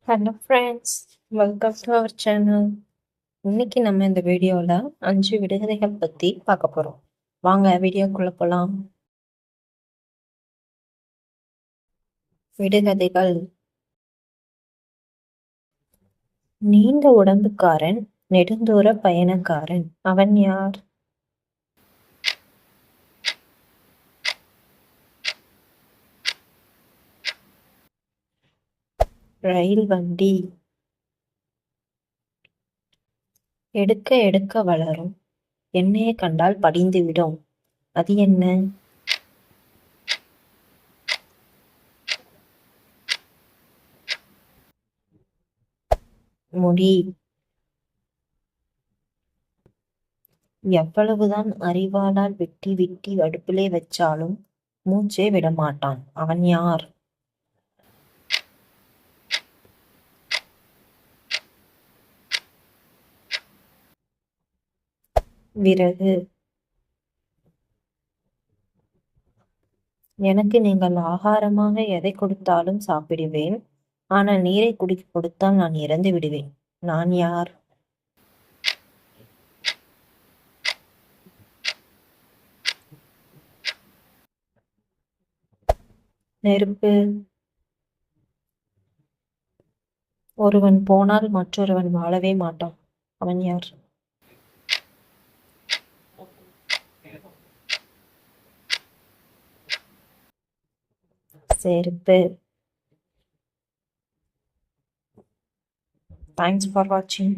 Hello friends, welcome to our channel. இன்னைக்கு நம்ம இந்த வீடியோவில் 5 விடுகதைகள் பற்றி பார்க்க போகிறோம். வாங்க வீடியோக்குள்ளே போகலாம். விடுகதைகள். நீண்ட உடம்புக்காரன், நெடுந்தூர பயணக்காரன். அவன் யார்? ரயில் வண்டி. எடுக்க எடுக்க வளரும், எண்ணெயை கண்டால் படிந்து விடும். அது என்ன? முடி. எவ்வளவுதான் அரிவாளால் வெட்டி வெட்டி அடுப்பிலே வச்சாலும் மூச்சே விடமாட்டான். அவன் யார்? விறகு. எனக்கு நீங்கள் ஆகாரமாக எதை கொடுத்தாலும் சாப்பிடுவேன். ஆனால் நீரை குடிக்க கொடுத்தால் நான் இறந்து விடுவேன். நான் யார்? நெருப்பு. ஒருவன் போனால் மற்றொருவன் வாழவே மாட்டான். அவன் யார்? செருப்பு. தேங்க்ஸ் ஃபார் வாட்சிங்.